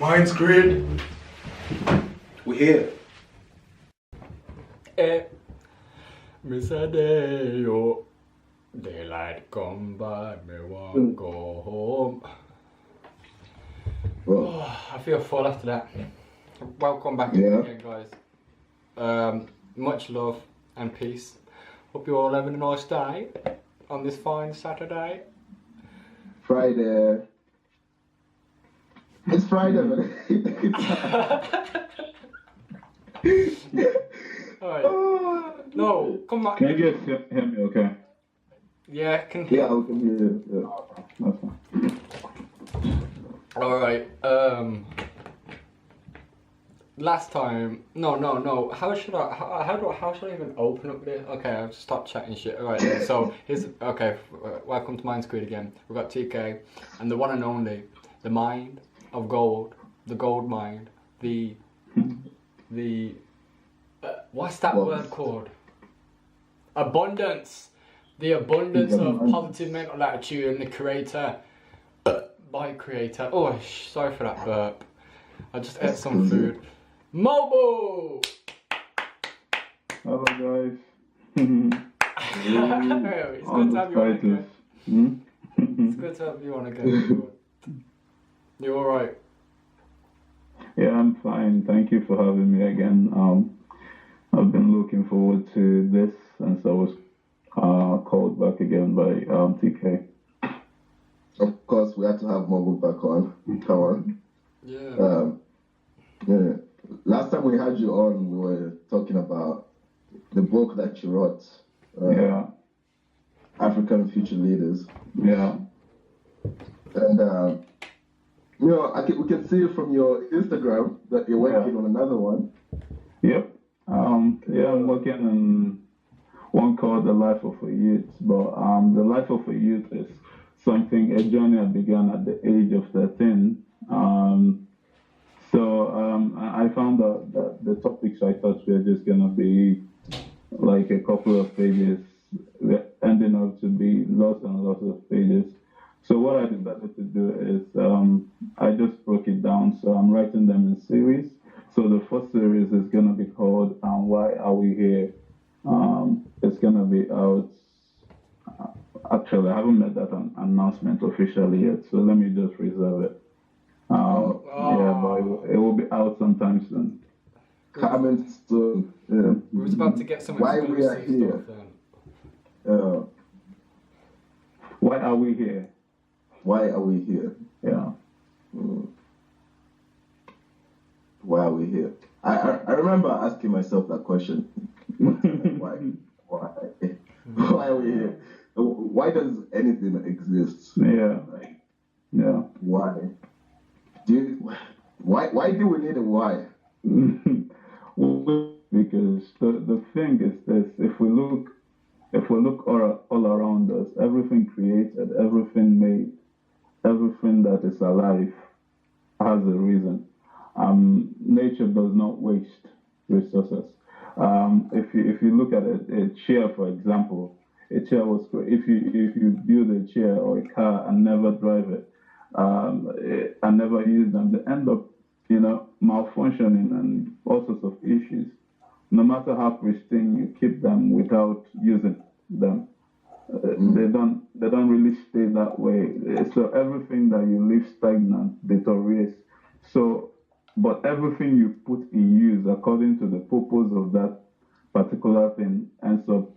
Mindscreed. We're here. Miss a day, yo. Daylight come by, me want go home. Oh, I feel full after that. Welcome back again, guys. Much love and peace. Hope you're all having a nice day on this fine Saturday. Friday. It's Friday, man. Alright. No, come back. Can you just hear me okay? Yeah, can hear. Yeah, I can hear you. Yeah. That's fine. Alright, last time, no, how should I even open up this? Okay, I'll just stop chatting shit. Alright then, so here's, okay, welcome to mindscreed again. We've got TK, and the one and only, the mind of gold, the gold mind, the what's that word called? Abundance. The abundance of positive mental attitude and the creator. By creator. Oh, sorry for that burp. I just ate some food. Mobu! Hello guys. It's good to have you on again. It's good to have you on again. You alright? Yeah, I'm fine. Thank you for having me again. I've been looking forward to this, and so I was called back again by TK. Of course, we had to have Mobu back on. Come on. Yeah. Yeah. Last time we had you on, we were talking about the book that you wrote. Yeah. African Future Leaders. Yeah. And you know, we can see from your Instagram that you're working on another one. Yep. Yeah, I'm working on one called The Life of a Youth. But The Life of a Youth is a journey I began at the age of 13. I found out that the topics I thought were just going to be like a couple of pages, ending up to be lots and lots of pages. So what I decided to do is I just broke it down. So I'm writing them in series. So the first series is going to be called Why Are We Here? It's going to be out. Actually, I haven't made that announcement officially yet, so let me just reserve it. Yeah, but it will be out sometime soon. Coming soon. Yeah. We was about to get some Why we are here. Why are we here? Why are we here? Yeah. Why are we here? I remember asking myself that question. Why? Why are we here? Why does anything exist? Yeah. Yeah. Why? Why do we need a why? Because the thing is this: if we look all around us, everything created, everything made, everything that is alive has a reason. Nature does not waste resources. If you look at a chair, for example, a chair was if you build a chair or a car and never drive it, and never use them, they end up malfunctioning and all sorts of issues. No matter how pristine you keep them without using them, they don't really stay that way. So everything that you leave stagnant deteriorates. So, but everything you put in use according to the purpose of that particular thing ends up,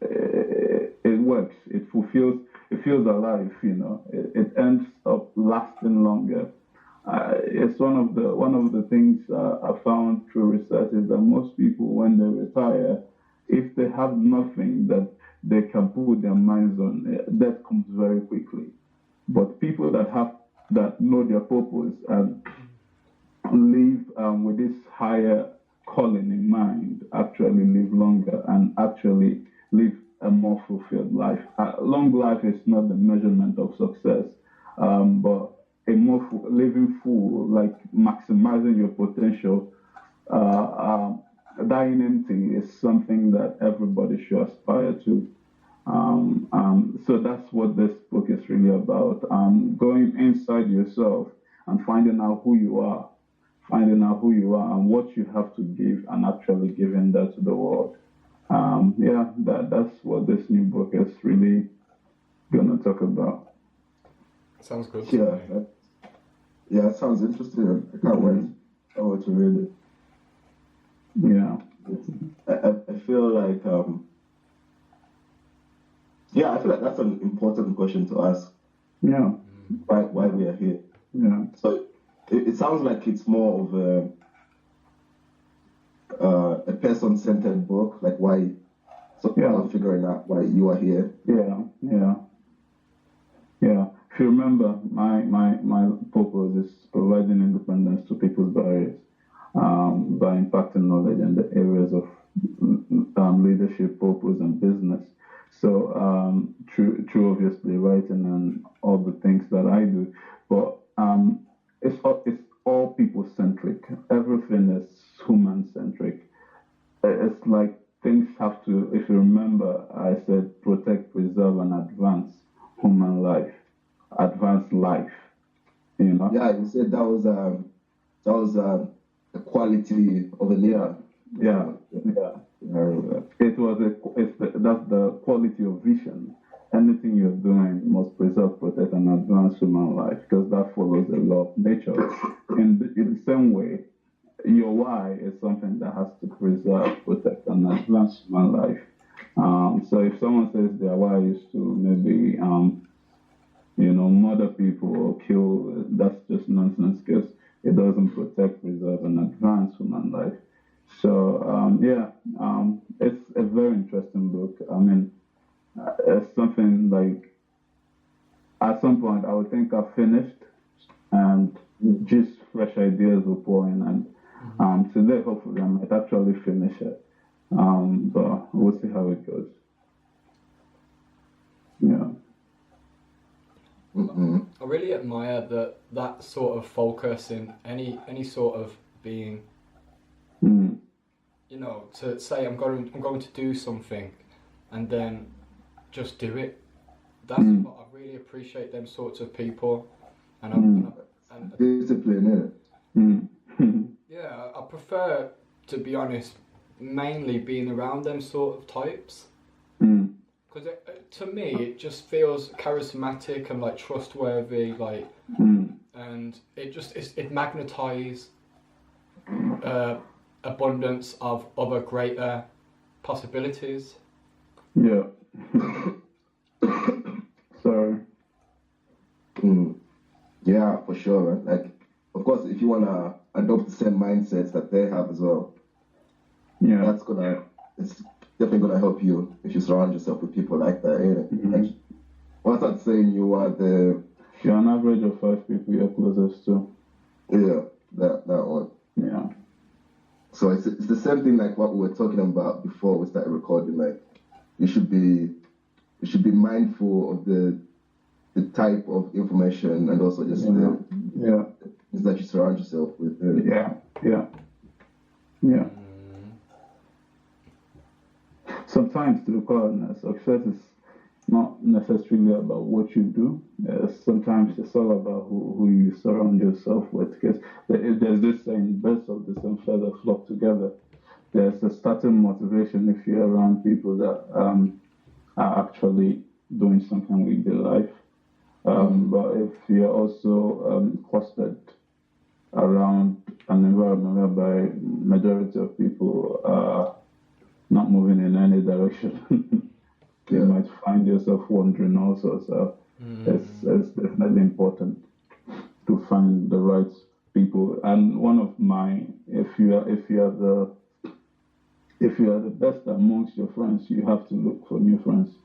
it works. It fulfills. It feels alive. It ends up lasting longer. It's one of the things I found through research is that most people, when they retire, if they have nothing that they can put their minds on, death comes very quickly. But people that know their purpose and live with this higher calling in mind actually live longer and actually live a more fulfilled life. Long life is not the measurement of success, but a more living full, like maximizing your potential. Dying empty is something that everybody should aspire to. So that's what this book is really about. Going inside yourself and finding out who you are, and what you have to give, and actually giving that to the world. That's what this new book is really gonna talk about. Sounds good. Yeah, it sounds interesting. I can't wait. I want to read it. Yeah. I feel like I feel like that's an important question to ask. Yeah. Why we are here. Yeah. So it sounds like it's more of a person-centered book, like why. So I'm figuring out why you are here. Yeah. If you remember, my purpose is providing independence to people's barriers by impacting knowledge in the areas of leadership, purpose, and business. So true, obviously, writing and all the things that I do, but it's all people-centric. Everything is human-centric. It's like things have to, if you remember, I said protect, preserve, and advance human life, advance life. You know? Yeah, you said that was a quality of a leader. Yeah. That's the quality of vision. Anything you're doing must preserve, protect, and advance human life, because that follows the law of nature. In the same way, your why is something that has to preserve, protect, and advance human life. So if someone says their why is to maybe murder people or kill, that's just nonsense, because it doesn't protect, preserve, and advance human life. So it's a very interesting book. I mean, it's something like at some point I would think I've finished, and just fresh ideas will pour in. And today, hopefully, I might actually finish it. But we'll see how it goes. Yeah. I really admire that sort of focus in any sort of being. To say I'm going to do something, and then just do it. That's what I really appreciate. Them sorts of people, and discipline, innit? Yeah, I prefer, to be honest, mainly being around them sort of types. Because to me, it just feels charismatic and like trustworthy, like, and it magnetizes abundance of other greater possibilities. Yeah. Sorry. Yeah, for sure. Man. Like, of course, if you wanna adopt the same mindsets that they have as well, it's definitely gonna help you if you surround yourself with people like that. Like, what's that saying? You're an average of 5 people you're closest to. Yeah, that one. Yeah. So it's the same thing like what we were talking about before we started recording. Like, you should be mindful of the type of information and also just the things that you surround yourself with. Yeah. Sometimes, to be quite honest, success is not necessarily about what you do. Sometimes it's all about who you surround yourself with. Because there's this saying, birds of the same feather flock together. There's a certain motivation if you're around people that are actually doing something with their life. But if you're also clustered around an environment whereby majority of people are not moving in any direction, you might find yourself wandering also. So it's definitely important to find the right people. And one of my, if you are the best amongst your friends, you have to look for new friends.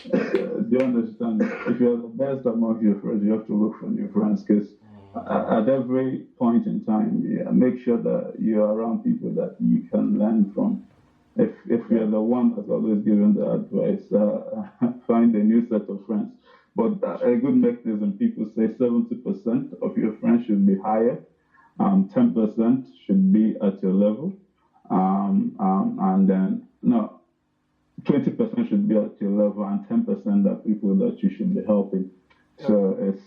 Do you understand? If you're the best among your friends, you have to look for new friends, because at every point in time, make sure that you're around people that you can learn from. If you're the one that's always giving the advice, find a new set of friends. But a good mechanism, people say 70% of your friends should be higher, 10% should be at your level, and then 20% should be at your level, and 10% are people that you should be helping. So it's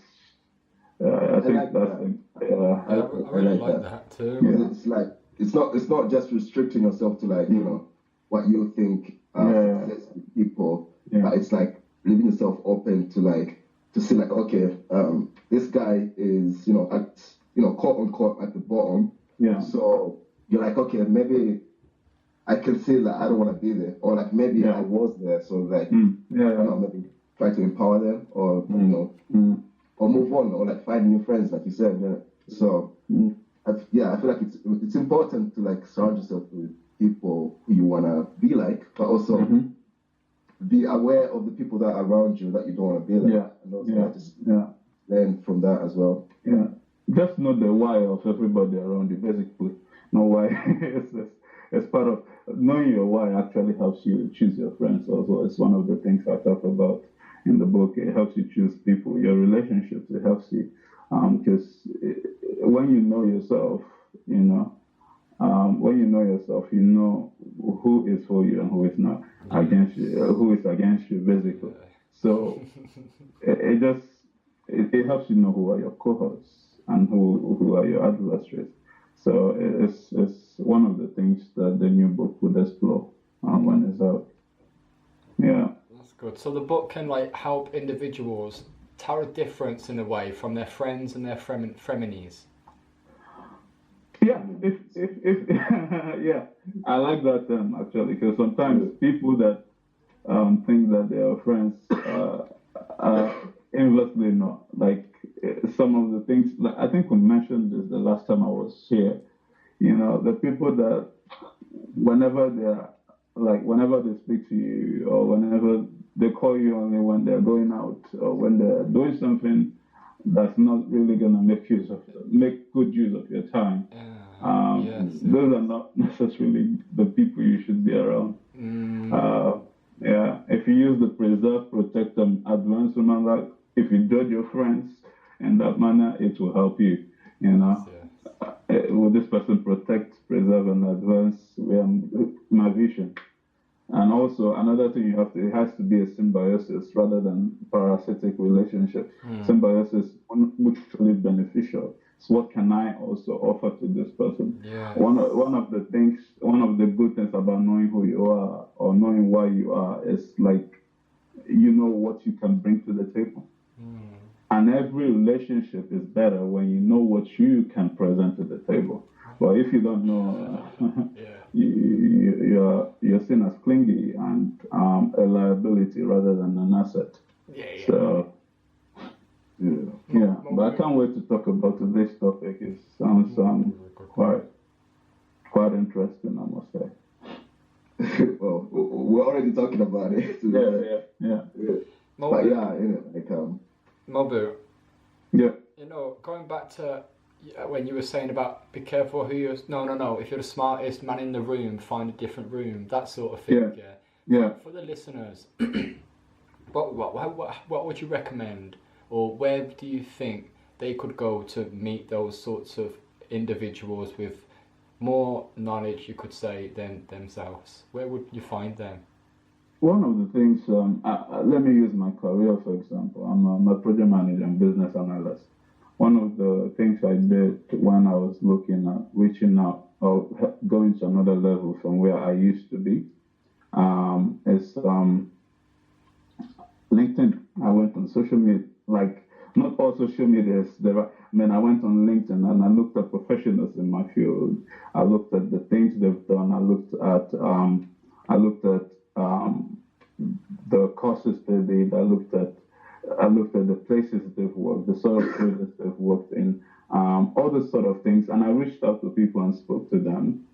I think like that's that. I really like like that. that too. Yeah. It's like it's not just restricting yourself to like what you think Yeah. successful people, Yeah. but it's like leaving yourself open to like to see like okay, this guy is at quote unquote at the bottom. Yeah. So you're like okay, maybe I can see that I don't want to be there, or like maybe I was there, so like maybe try to empower them, or or move on, or like find new friends, like you said. Yeah. So I feel like it's important to like surround yourself with people who you wanna be like, but also be aware of the people that are around you that you don't want to be like, and also like, just learn from that as well. Yeah, just know the why of everybody around you. Basically, know why. it's part of knowing your why. Actually helps you choose your friends. Also, it's one of the things I talk about in the book. It helps you choose people, your relationships. It helps you because when you know yourself, when you know yourself, you know who is for you and who is not against you, who is against you, basically. So it helps you know who are your cohorts and who are your adversaries. So it's one of the things that the new book would explore when it's out. Yeah. That's good. So the book can like help individuals tell a difference in a way from their friends and their frenemies. Yeah, if yeah, I like that term actually, because sometimes people that think that they are friends inversely not. Like some of the things, like, I think we mentioned this the last time I was here. The people that whenever they speak to you, or whenever they call you only when they're going out or when they're doing something that's not really gonna make good use of your time. Those are not necessarily the people you should be around. If you use the preserve, protect, and advance manner, if you judge your friends in that manner, it will help you. Will this person protect, preserve, and advance my vision? And also another thing it has to be a symbiosis rather than parasitic relationship. Symbiosis, mutually beneficial. So what can I also offer to this person? One of the good things about knowing who you are or knowing why you are is like what you can bring to the table. And every relationship is better when you know what you can present to the table. But if you don't know, you're seen as clingy and a liability rather than an asset. So, but I can't wait to talk about today's topic. It sounds quite interesting, I must say. Well, we're already talking about it. Yeah. But Mobu. Yeah. Going back to when you were saying about be careful who you're. No. If you're the smartest man in the room, find a different room. That sort of thing. Yeah. For the listeners, what would you recommend, or where do you think they could go to meet those sorts of individuals with more knowledge, you could say, than themselves? Where would you find them? One of the things, let me use my career for example. I'm a project manager and business analyst. One of the things I did when I was looking at reaching out or going to another level from where I used to be is LinkedIn. I went on social media, like not all social media is there. I went on LinkedIn and I looked at professionals in my field. I looked at the things they've done. I looked at the courses they did. I looked at the places they've worked, the sort of places they've worked in, all those sort of things. And I reached out to people and spoke to them.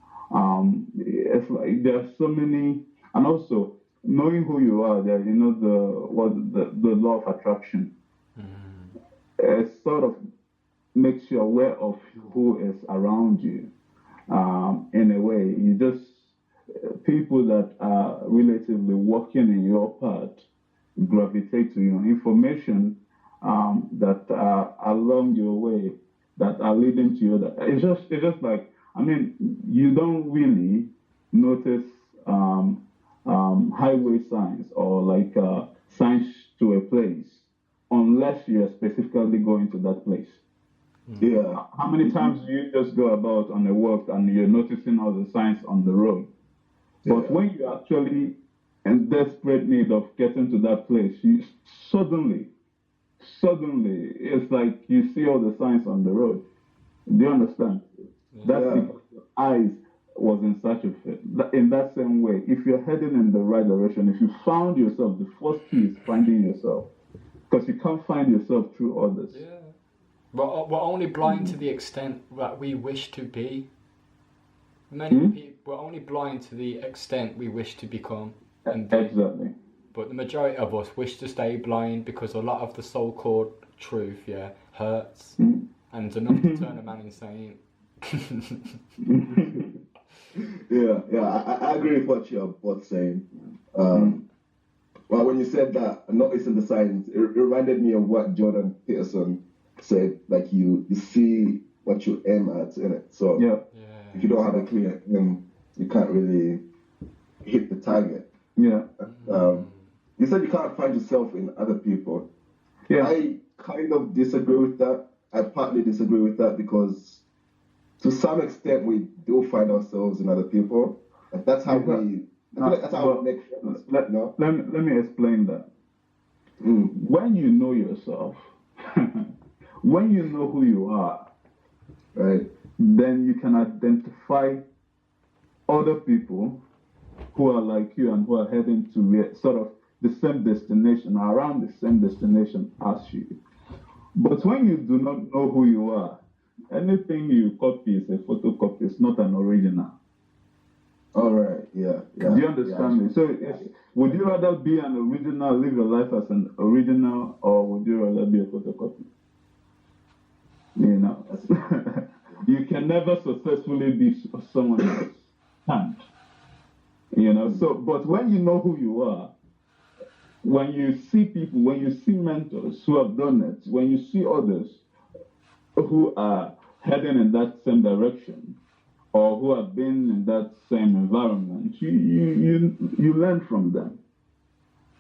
It's like there are so many, and also knowing who you are. There, the law of attraction. It sort of makes you aware of who is around you. In a way, you just people that are relatively working in your path gravitate to you. Information that are along your way that are leading to you. It's just like, you don't really notice highway signs or like signs to a place unless you are specifically going to that place. Yeah. How many times do you just go about on a walk and you're noticing all the signs on the road? But when you're actually in desperate need of getting to that place, you suddenly, it's like you see all the signs on the road. Do you understand? That's because your eyes was in search of it. In that same way, if you're heading in the right direction, if you found yourself, the first key is finding yourself. Because you can't find yourself through others. Yeah. We're only blind to the extent that we wish to be. Many people, we're only blind to the extent we wish to become. And Exactly. But the majority of us wish to stay blind because a lot of the so-called truth, hurts. And it's enough to turn a man insane. I agree with what you're both saying. Well, when you said that, noticing the signs, it reminded me of what Jordan Peterson said. Like you see what you aim at, innit? So if you don't have a clear aim, you can't really hit the target. Yeah. You said you can't find yourself in other people. Yeah. I kind of disagree with that. I partly disagree with that because to some extent we do find ourselves in other people. Like that's how we. I feel like that's how we make friends. Let me explain that. When you know yourself, when you know who you are, right, then you can identify other people who are like you and who are heading to sort of the same destination, or around the same destination as you. But when you do not know who you are, anything you copy is a photocopy, it's not an original. All right, yeah. Do you understand me? So would you rather be an original, live your life as an original, or would you rather be a photocopy? You know, you can never successfully be someone else. Can't. You know, so, but when you know who you are, when you see people, when you see mentors who have done it, when you see others who are heading in that same direction, or who have been in that same environment, you learn from them.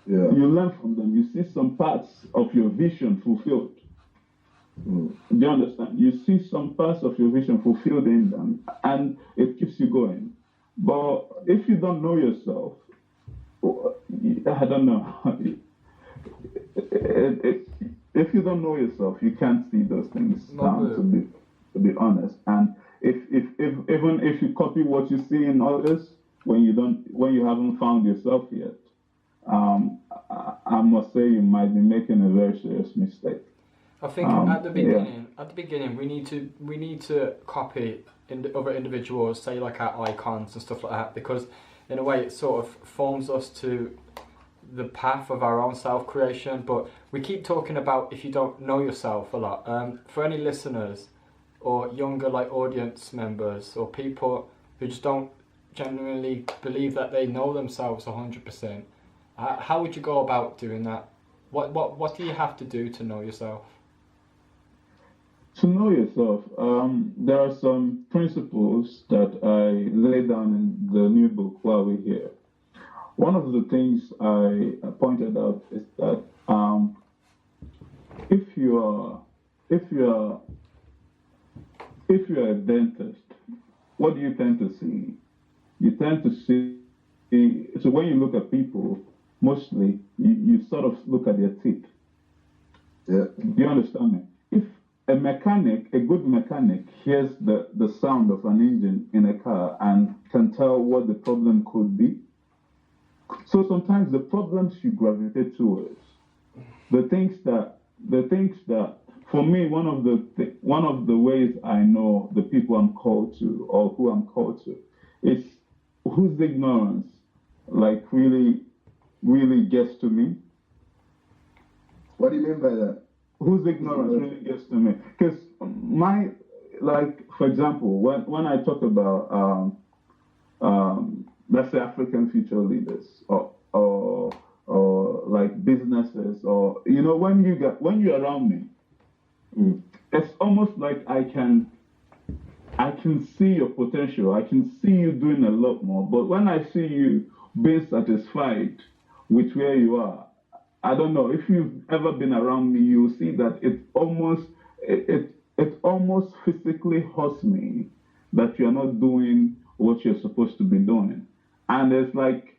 Yeah. You learn from them. You see some parts of your vision fulfilled. Do you understand? You see some parts of your vision fulfilled in them, and it keeps you going. But if you don't know yourself, I don't know. If you don't know yourself, you can't see those things. To be honest, and even if you copy what you see in others, when you haven't found yourself yet, I must say you might be making a very serious mistake. I think at the beginning, we need to copy other individuals, say like our icons and stuff like that, because in a way it sort of forms us to the path of our own self-creation. But we keep talking about if you don't know yourself a lot. For any listeners or younger like audience members or people who just don't genuinely believe that they know themselves 100%, how would you go about doing that? What do you have to do to know yourself? To know yourself, there are some principles that I lay down in the new book while we're here. One of the things I pointed out is that if you are a dentist, what do you tend to see? You tend to see. So when you look at people, mostly you sort of look at their teeth. Yeah. Do you understand me? If a good mechanic hears the sound of an engine in a car and can tell what the problem could be, so sometimes the problems you gravitate towards, the things that for me, one of the ways I know the people I'm called to or who I'm called to is whose ignorance like really gets to me. What do you mean by that? Whose ignorance really gets to me? Because for example, when I talk about let's say African future leaders or like businesses, or when you're around me, it's almost like I can see your potential. I can see you doing a lot more. But when I see you being satisfied with where you are, I don't know if you've ever been around me, you'll see that it almost physically hurts me that you're not doing what you're supposed to be doing. And it's like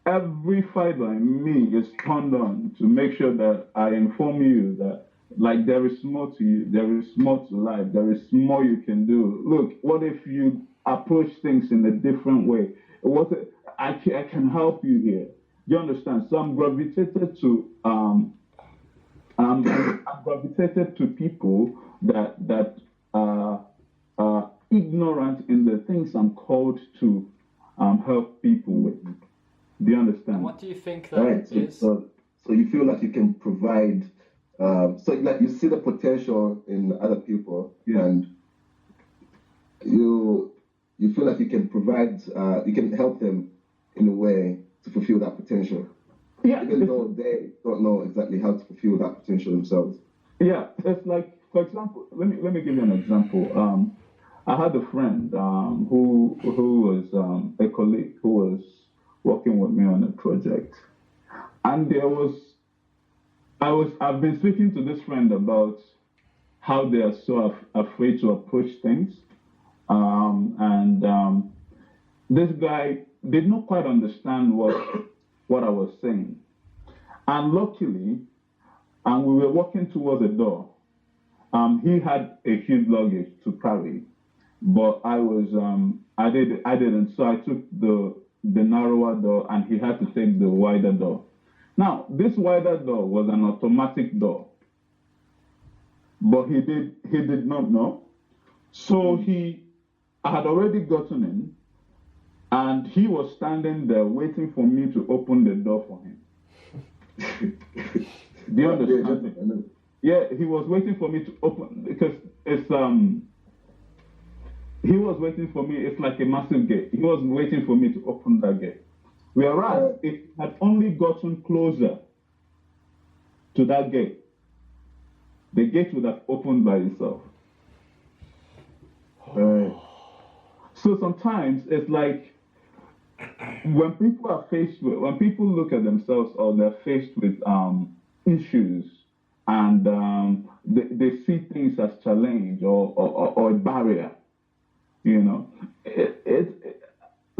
every fiber in me is turned on to make sure that I inform you that like there is more to you, there is more to life, there is more you can do. Look, what if you approach things in a different way? I can help you here. You understand? So I'm gravitated to I'm gravitated to people that are ignorant in the things I'm called to help people with. Do you understand? And what do you think that Right. is? So you feel like you can provide. So like you see the potential in other people, Yeah. and you feel like you can provide. You can help them in a way to fulfill that potential. Yeah. Even though they don't know exactly how to fulfill that potential themselves. Yeah, it's like, for example, let me give you an example. I had a friend who was a colleague who was working with me on a project, and I've been speaking to this friend about how they are so afraid to approach things, and this guy did not quite understand what I was saying, and luckily. And we were walking towards the door. He had a huge luggage to carry, but I didn't. So I took the narrower door, and he had to take the wider door. Now, this wider door was an automatic door, but he did not know. So I had already gotten in, and he was standing there waiting for me to open the door for him. Do you understand? Yeah, he was waiting for me to open because it's he was waiting for me. It's like a massive gate. He was waiting for me to open that gate. Whereas it had only gotten closer to that gate, the gate would have opened by itself. So sometimes it's like when people look at themselves or they're faced with issues and they see things as challenge or a barrier, you know,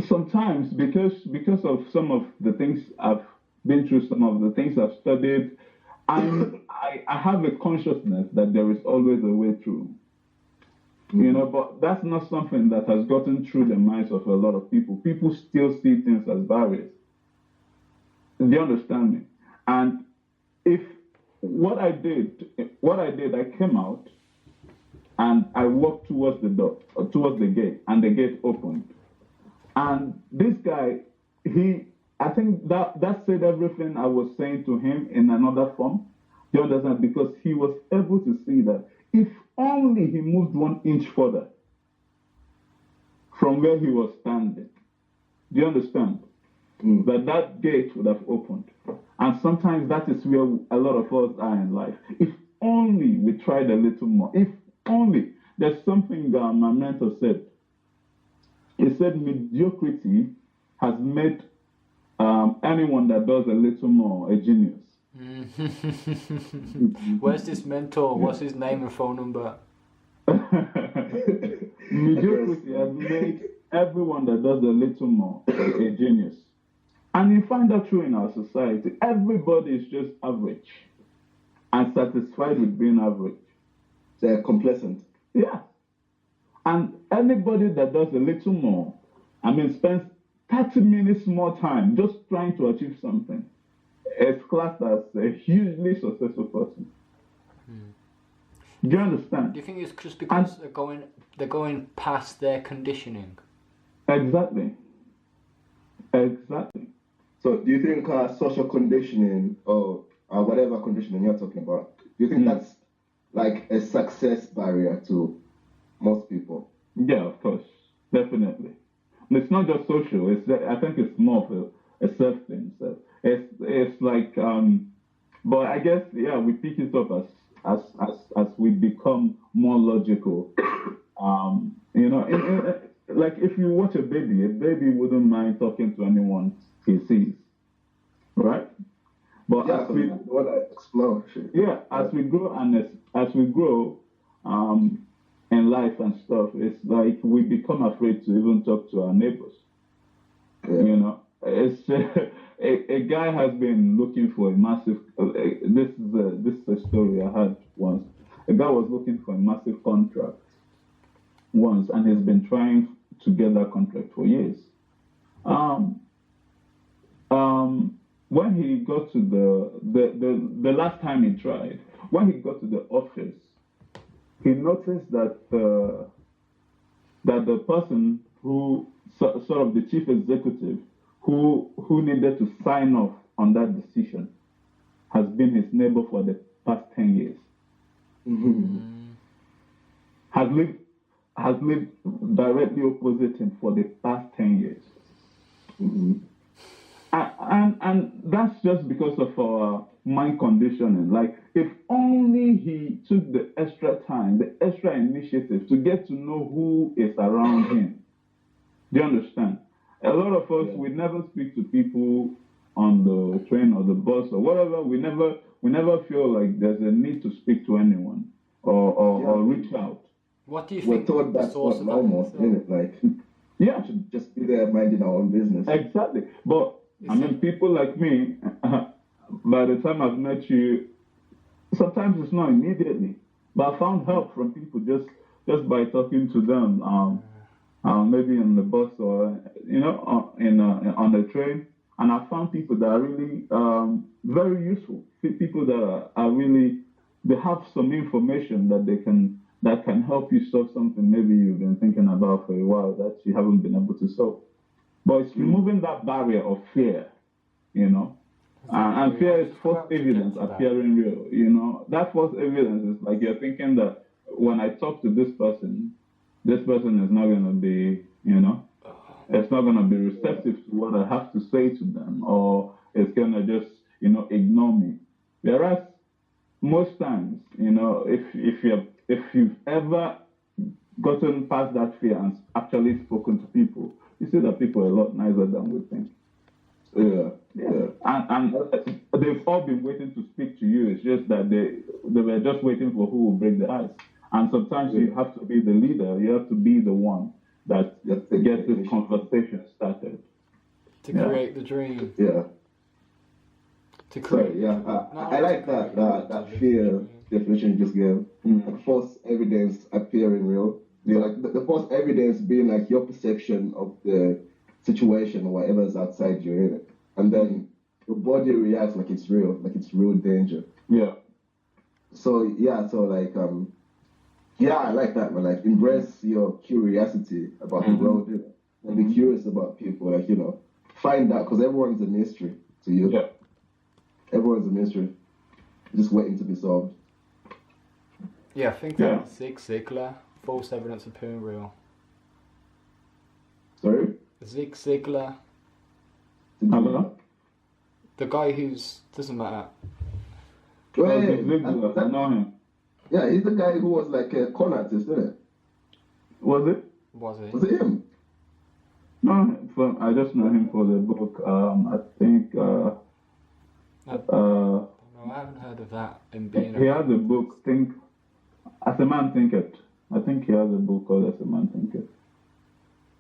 sometimes because of some of the things I've been through, some of the things I've studied, I have a consciousness that there is always a way through. You know, but that's not something that has gotten through the minds of a lot of people. People still see things as barriers. Do you understand me? And if what I did, I came out and I walked towards the door, towards the gate, and the gate opened. And this guy, I think that said everything I was saying to him in another form. Do you understand? Because he was able to see that if only he moved 1 inch further from where he was standing. Do you understand? That gate would have opened. And sometimes that is where a lot of us are in life. If only we tried a little more. If only. There's something my mentor said. He said mediocrity has made anyone that does a little more a genius. Where's this mentor? What's his name and phone number? Mediocrity has made everyone that does a little more a genius. And you find that true in our society. Everybody is just average and satisfied with being average. They're complacent. Yeah. And anybody that does a little more, spends 30 minutes more time just trying to achieve something, is classed as a hugely successful person. Do you understand? Do you think it's just because they're going past their conditioning? Exactly. Exactly. So do you think social conditioning or whatever conditioning you're talking about, do you think that's like a success barrier to most people? Yeah, of course. Definitely. It's not just social. I think it's more of a self thing. So it's like, but I guess, yeah, we pick it up as we become more logical. Like if you watch a baby wouldn't mind talking to anyone he sees, right? But Yeah, as so we you want to explore shit. yeah, as we grow and as we grow in life and stuff, it's like we become afraid to even talk to our neighbors. Yeah. You know, it's a guy has been looking for a massive. This is a story I had once. A guy was looking for a massive contract once, and he's been trying to get that contract for years. Um, when he got to the last time he tried, when he got to the office, he noticed that that the person who sort of the chief executive who needed to sign off on that decision has been his neighbor for the past 10 years. Has lived directly opposite him for the past 10 years. And that's just because of our mind conditioning. Like, if only he took the extra time, the extra initiative to get to know who is around him. Do you understand? A lot of us, we never speak to people on the train or the bus or whatever. We never feel like there's a need to speak to anyone or reach out. What do you We're think told the that's source not of normal, that is? isn't it? Like, Yeah, we should just be there minding our own business. exactly. But I mean, people like me, by the time I've met you, sometimes it's not immediately, but I found help from people just by talking to them. Maybe on the bus or on the train, and I found people that are really very useful. People that are really, they have some information that can help you solve something maybe you've been thinking about for a while that you haven't been able to solve. But it's removing that barrier of fear, and fear is false evidence appearing real. That false evidence is like you're thinking that when I talk to this person is not going to be, it's not going to be receptive to what I have to say to them, or it's going to just, ignore me. Whereas most times, if you've ever gotten past that fear and actually spoken to people, you see that people are a lot nicer than we think. Yeah. And they've all been waiting to speak to you. It's just that they were just waiting for who will break the ice. And sometimes you have to be the leader. You have to be the one that gets this conversation started. To create the dream. Yeah. To create. I like that fear definition you just gave. Like false evidence appearing real. So like the false evidence being like your perception of the situation or whatever's outside you, in it, and then your body reacts like it's real danger. Yeah. So like I like that, man. Like, embrace your curiosity about the world, and be curious about people. Like, find out, because everyone's a mystery to you. Yeah. Everyone's a mystery, just waiting to be solved. Yeah, I think that's Zig Ziglar. False evidence appearing real. Sorry? Zig Ziglar. Hello? The guy who's doesn't matter. I know him. Yeah, he's the guy who was like a con artist, isn't it? Was it? Was he? Was it him? No, I just know him for the book. I think. No, I haven't heard of that. He has a book. Think, As a Man Thinketh. I think he has a book called As a Man Thinketh.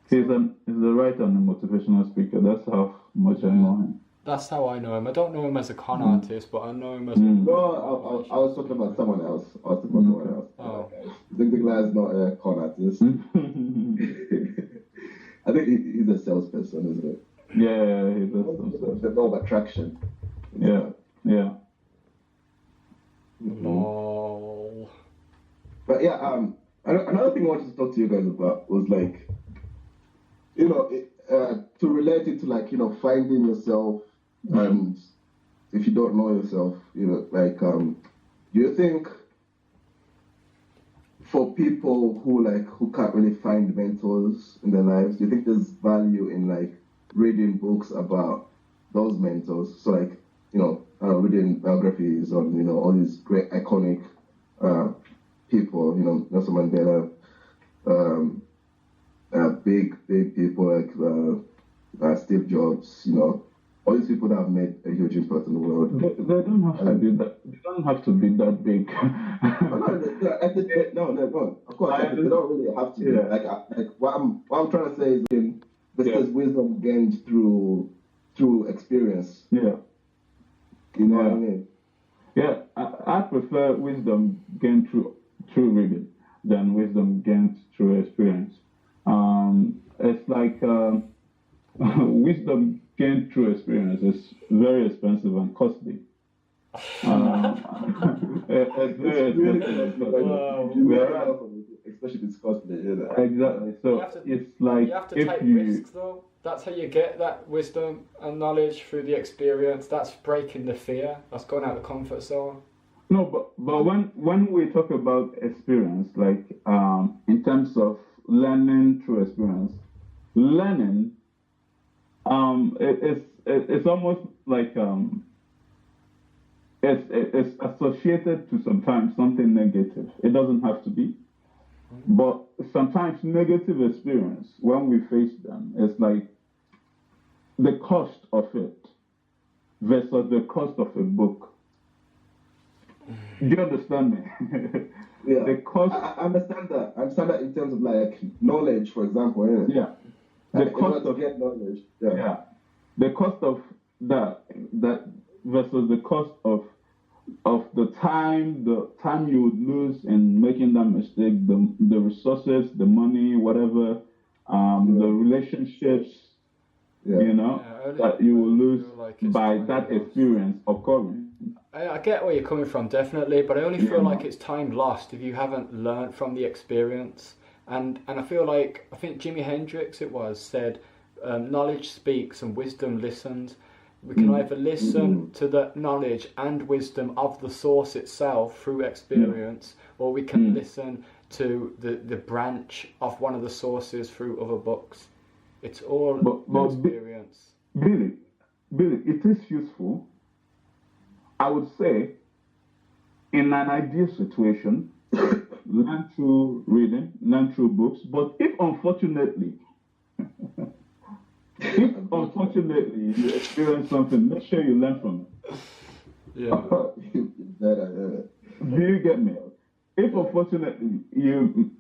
He's a writer and a motivational speaker. That's how much I know him. That's how I know him. I don't know him as a con artist, but I know him as a... No, I was talking about someone else. Oh. Zig Ziglar is not a con artist. I think he's a salesperson, isn't it? Yeah, he does some stuff. The law of attraction. Yeah. Lol. But yeah, another thing I wanted to talk to you guys about was like, to relate it to like, finding yourself, and if you don't know yourself, do you think for people who can't really find mentors in their lives, do you think there's value in like reading books about those mentors? So like, reading biographies on, all these great iconic people, Nelson Mandela, big people like Steve Jobs, all these people that have made a huge impact in the world. They don't have to be that. They don't have to be that big. No. Of course, they don't really have to be. Yeah. Like what I'm trying to say is, this is wisdom gained through experience. Yeah. You know what I mean? Yeah, I prefer wisdom gained through reading than wisdom gained through experience. It's like wisdom gained through experience is very expensive and costly. It's very expensive. Especially if it's costly. Exactly. So it's like you have to take risks, though. That's how you get that wisdom and knowledge, through the experience. That's breaking the fear. That's going out of the comfort zone. No, but when we talk about experience, like in terms of learning through experience, learning, it's almost like it's associated to sometimes something negative. It doesn't have to be, but sometimes negative experience, when we face them, it's like the cost of it versus the cost of a book. Do you understand me? Yeah. The cost. I understand that. I understand that in terms of like knowledge, for example. Innit? Yeah. The Like, cost of get knowledge. yeah. The cost of that versus the cost of the time you would lose in making that mistake, the resources, the money, whatever, the relationships, that you will lose by that experience occurring. I get where you're coming from, definitely, but I only feel like it's time lost if you haven't learned from the experience. And I feel like, I think Jimi Hendrix said, knowledge speaks and wisdom listens. We can either listen to the knowledge and wisdom of the source itself through experience, or we can listen to the branch of one of the sources through other books. It's all experience. Billy, it is useful. I would say, in an ideal situation, learn through reading, learn through books. But if unfortunately you experience something, make sure you learn from it. Yeah. Do you get me? If unfortunately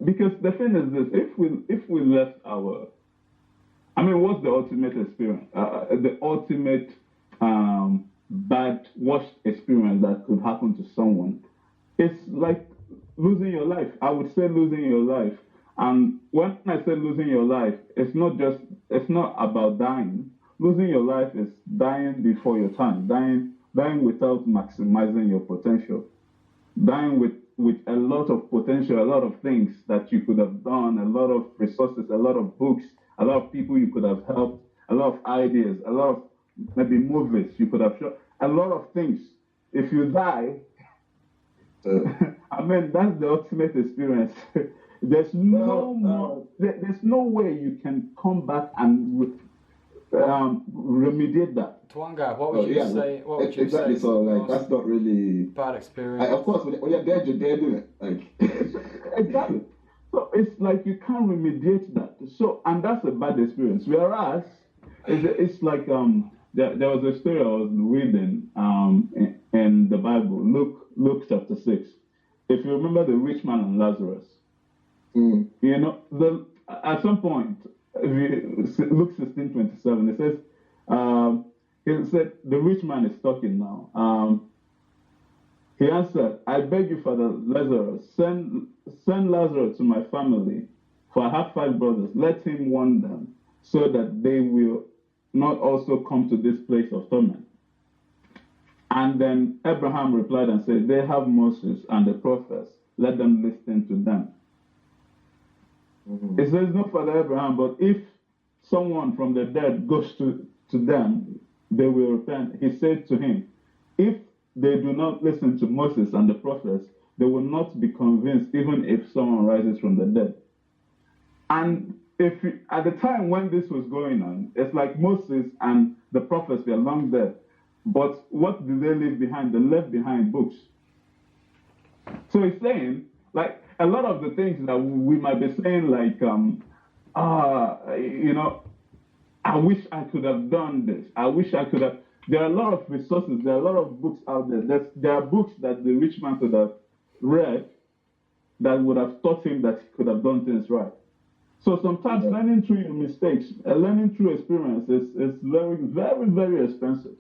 because the thing is this: if we left what's the ultimate experience? The ultimate bad, worst experience that could happen to someone. It's like losing your life. I would say losing your life. And when I say losing your life, it's not about dying. Losing your life is dying before your time, dying without maximizing your potential, dying with a lot of potential, a lot of things that you could have done, a lot of resources, a lot of books, a lot of people you could have helped, a lot of ideas, a lot of maybe movies you could have shown, a lot of things. If you die, that's the ultimate experience. There's there's no way you can come back and remediate that. Tawonga, what would you say? What would you exactly, say? so like that's not really bad experience. of course, when you're dead, isn't it? Like exactly. So it's like you can't remediate that. So, and that's a bad experience. Whereas it's like there was a story I was reading in the Bible, Luke chapter 6. If you remember the rich man and Lazarus, at some point, Luke 16:27, it said the rich man is talking now. He answered, "I beg you, Father Lazarus, send Lazarus to my family, for I have 5 brothers. Let him warn them, so that they will not also come to this place of torment." And then Abraham replied and said, "They have Moses and the prophets. Let them listen to them." It says not Father Abraham, but if someone from the dead goes to them, they will repent. He said to him, if they do not listen to Moses and the prophets, they will not be convinced even if someone rises from the dead. And at the time when this was going on, it's like Moses and the prophets were long dead. But what did they leave behind? They left behind books. So he's saying, like, a lot of the things that we might be saying, like, I I wish I could have done this. I wish I could have. There are a lot of resources. There are a lot of books out there. There are books that the rich man could have read that would have taught him that he could have done things right. So sometimes learning through your mistakes, learning through experience is very, very, very expensive.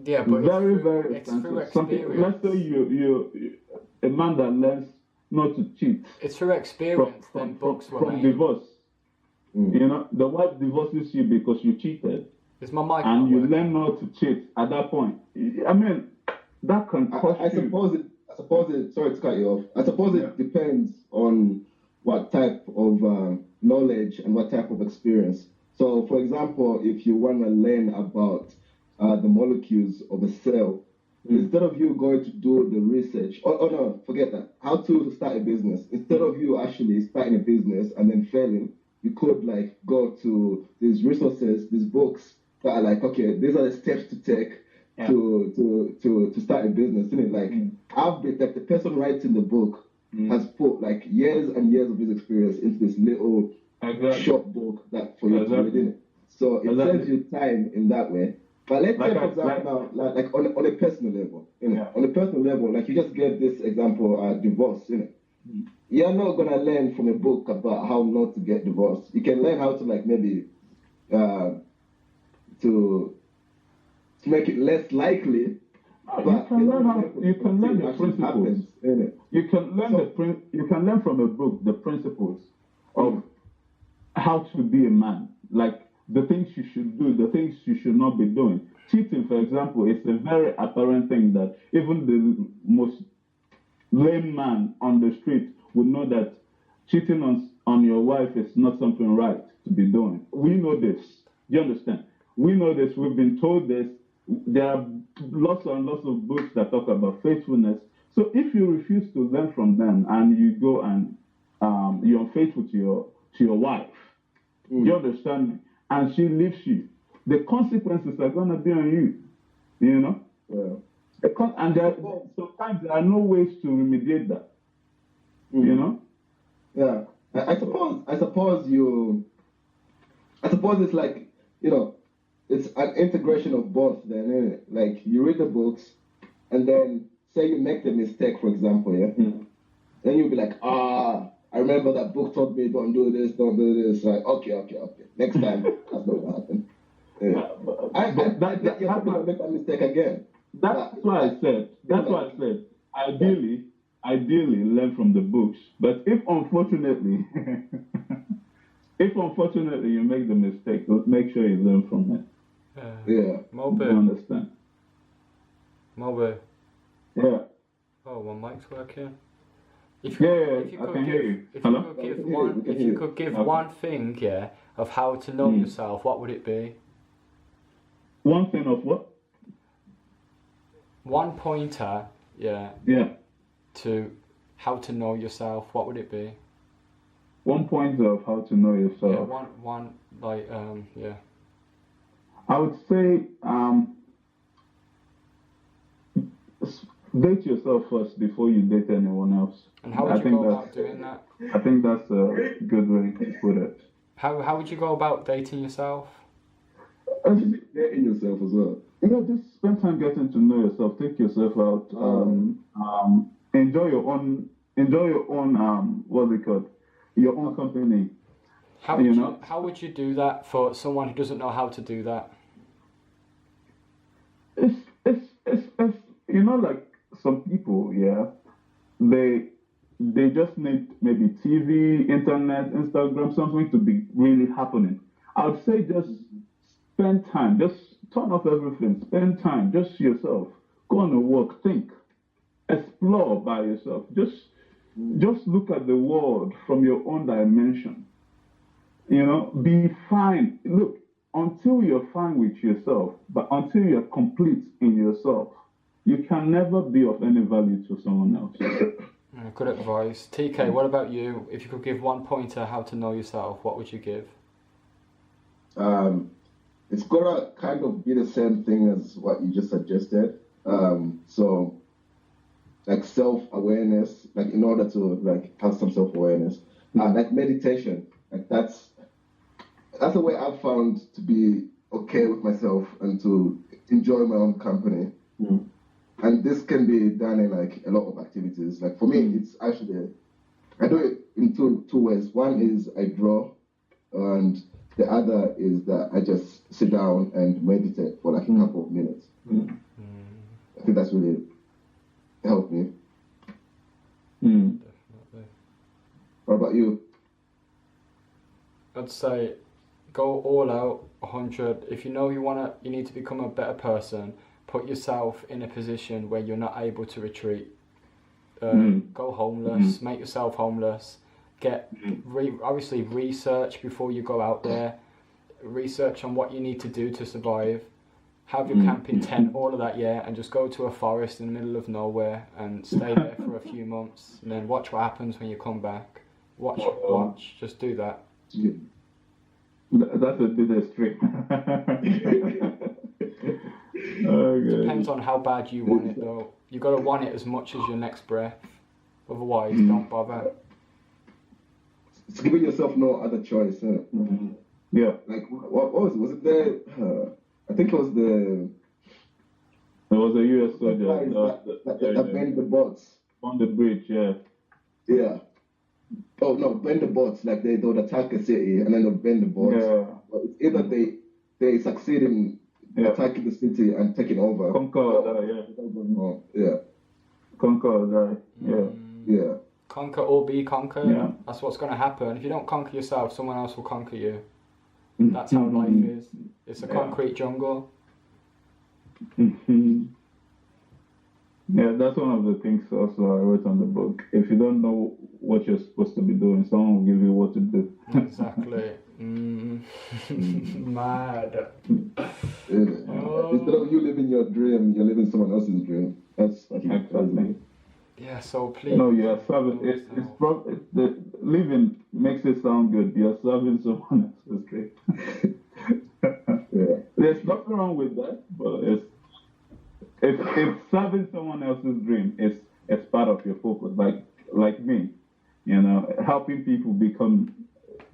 Yeah, but Very, it's through, very it's through expensive. experience. Let's say you a man that learns not to cheat It's through experience. Then books were from made. divorce. You know, the wife divorces you because you cheated, Is my mic and not you working? learn not to cheat at that point. I mean, that can cost I suppose it. Sorry to cut you off. I suppose it depends on what type of knowledge and what type of experience. So, for example, if you want to learn about the molecules of a cell, instead of you going to do the research, oh no, forget that. How to start a business. Instead of you actually starting a business and then failing, you could like go to these resources, these books that are like, okay, these are the steps to take to start a business. Isn't it? Like I've been like the person writing the book has put like years and years of his experience into this little short book that for you to read in it. So it saves you time in that way. But let's say, for example, now, like on a personal level, you know, on a personal level, like you just gave this example, divorce, you know. You're not gonna learn from a book about how not to get divorced. You can learn how to like maybe to make it less likely. You can learn the principles. You can learn from a book the principles of how to be a man, like the things you should do, the things you should not be doing. Cheating, for example, is a very apparent thing that even the most lame man on the street would know that cheating on your wife is not something right to be doing. We know this. Do you understand? We know this. We've been told this. There are lots and lots of books that talk about faithfulness. So if you refuse to learn from them and you go and you're unfaithful to your wife, you understand me? And she leaves you, the consequences are going to be on you, you know? And sometimes there are no ways to remediate that, you know? Yeah, I suppose it's like, you know, it's an integration of both then, isn't it? Like you read the books and then say you make the mistake, for example, then you'll be like, I remember that book taught me don't do this. Like, okay. Next time, that's not going to happen. Yeah. I bet you're probably going to make that mistake again. That's why I said, ideally, learn from the books. But if unfortunately you make the mistake, make sure you learn from it. Mobu. You understand? Mobu. Yeah. Oh, my mic's working. I can hear you. Hello? If you could give one thing, of how to know yourself, what would it be? One thing of what? One pointer, to how to know yourself, what would it be? One pointer of how to know yourself. One like I would say date yourself first before you date anyone else. And how would you go about doing that? I think that's a good way to put it. How would you go about dating yourself? Dating yourself as well. Just spend time getting to know yourself. Take yourself out. Enjoy your own. What's it called? Your own company. How would you do that for someone who doesn't know how to do that? It's like some people, they just need maybe TV, internet, Instagram, something to be really happening. I would say just spend time, just turn off everything, spend time, just yourself. Go on a walk, think, explore by yourself. Just look at the world from your own dimension. Be fine. Look, until you're fine with yourself, but until you're complete in yourself, you can never be of any value to someone else. Good advice. TK, what about you? If you could give one pointer how to know yourself, what would you give? It's gonna kind of be the same thing as what you just suggested. So like self-awareness, like in order to like have some self-awareness, like meditation, like that's that's a way I've found to be okay with myself and to enjoy my own company. And this can be done in like a lot of activities. Like for me, it's actually, I do it in two ways. One is I draw, and the other is that I just sit down and meditate for like a couple of minutes. I think that's really helped me. Definitely. What about you? I'd say go all out, 100. If you know you need to become a better person, put yourself in a position where you're not able to retreat. Go homeless, make yourself homeless. Obviously research before you go out there. Research on what you need to do to survive. Have your camping tent, all of that, and just go to a forest in the middle of nowhere and stay there for a few months, and then watch what happens when you come back. Watch, just do that. That's a bit extreme. Okay. Depends on how bad you want it, though. You gotta want it as much as your next breath. Otherwise, don't bother. It's giving yourself no other choice. Yeah. Like what was it? Was it the? I think it was the. There was a US soldier that bent the boats on the bridge. Yeah. Yeah. Oh no, bend the boats. Like they would attack a city and then they'll bend the boats. Yeah. But it's either they succeed in attacking the city and taking over. Conquer, yeah. Conquer, Yeah. Conquer or be conquered. Yeah. That's what's gonna happen. If you don't conquer yourself, someone else will conquer you. That's how life is. It's a concrete jungle. Yeah, that's one of the things also I wrote on the book. If you don't know what you're supposed to be doing, someone will give you what to do. Exactly. Mad. Instead of you living your dream, you're living someone else's dream. That's exactly. Yeah, so please. No, you're serving. The living makes it sound good. You're serving someone else's dream. There's nothing wrong with that, but if serving someone else's dream is part of your focus, like me, helping people become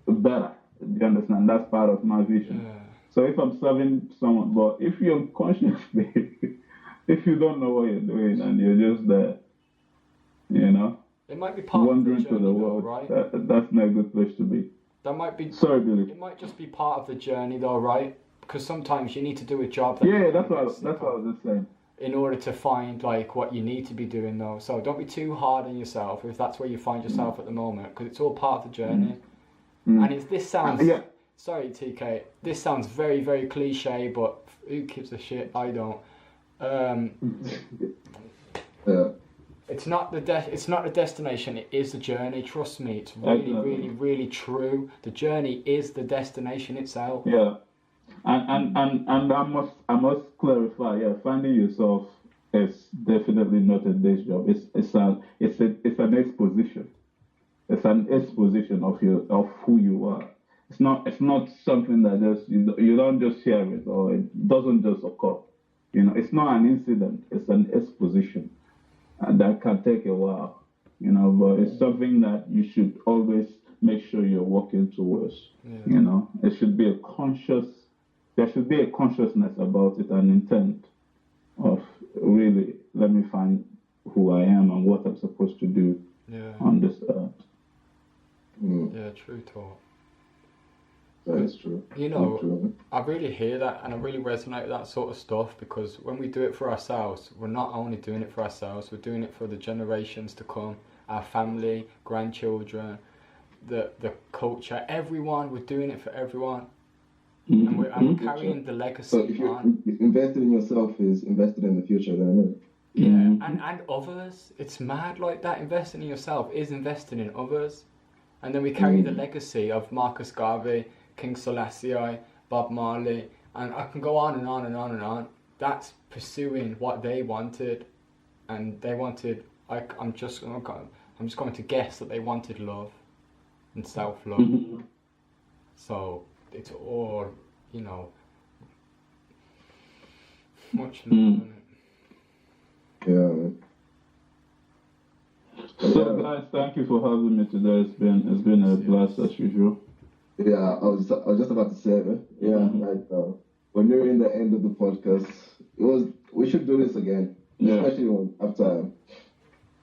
better. Do you understand? That's part of my vision. Yeah. So if I'm serving someone, but if you unconsciously, if you don't know what you're doing and you're just there, it might be part wandering of the journey, through the world, right? That's not a good place to be. That might be. Sorry, Billy. It might just be part of the journey, though, right? Because sometimes you need to do a job. That's what I was just saying. In order to find like what you need to be doing, though, so don't be too hard on yourself if that's where you find yourself at the moment, because it's all part of the journey. And this sounds. Sorry, TK. This sounds very, very cliche, but who gives a shit? I don't. It's not the destination. It is the journey. Trust me. It's really, really, really true. The journey is the destination itself. Yeah, and I must clarify. Yeah, finding yourself is definitely not a day's job. It's an exposition. It's an exposition of who you are. It's not something that just you don't just share it or it doesn't just occur. It's not an incident. It's an exposition. And that can take a while, but it's something that you should always make sure you're working towards. It should be there should be a consciousness about it, an intent of really, let me find who I am and what I'm supposed to do on this earth. Yeah, true talk. That is true. I really hear that and I really resonate with that sort of stuff, because when we do it for ourselves, we're not only doing it for ourselves, we're doing it for the generations to come, our family, grandchildren, the culture, everyone. We're doing it for everyone. And we're carrying the legacy on. If investing in yourself is invested in the future, then and others. It's mad like that. Investing in yourself is investing in others. And then we carry the legacy of Marcus Garvey, King Selassie, Bob Marley, and I can go on and on and on and on. That's pursuing what they wanted, and they wanted. I'm just going to guess that they wanted love and self-love. So it's all, much love. Yeah. So guys, thank you for having me today. It's been a blast as usual. Yeah, I was just about to say, yeah, like when you're in the end of the podcast, we should do this again, especially after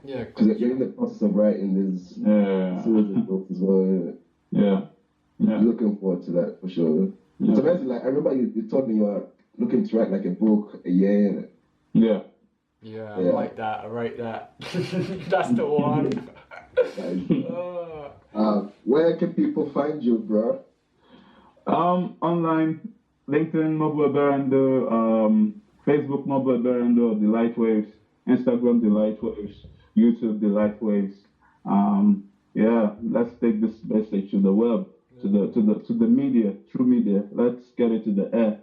Yeah, because you're in the process of writing this series of books as well. Yeah. Looking forward to that for sure. Yeah. So basically, like I remember you told me you are looking to write like a book a year. Yeah. Yeah, I like that. I write that. That's the one. Where can people find you, bro? Online, LinkedIn, Mobu Berando, Facebook, Mobu Berando, The Lightwaves, Instagram, The Lightwaves, YouTube, The Lightwaves. Yeah, let's take this message to the web, to the media, true media. Let's get it to the air,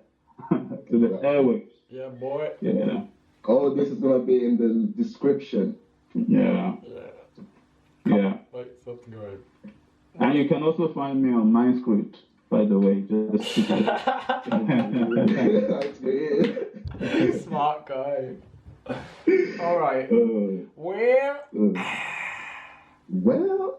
to the airwaves. Yeah, boy. Yeah. All this is gonna be in the description. Yeah. Like something good. And you can also find me on mindscreed, by the way. Just That's good. Smart guy. All right. Well,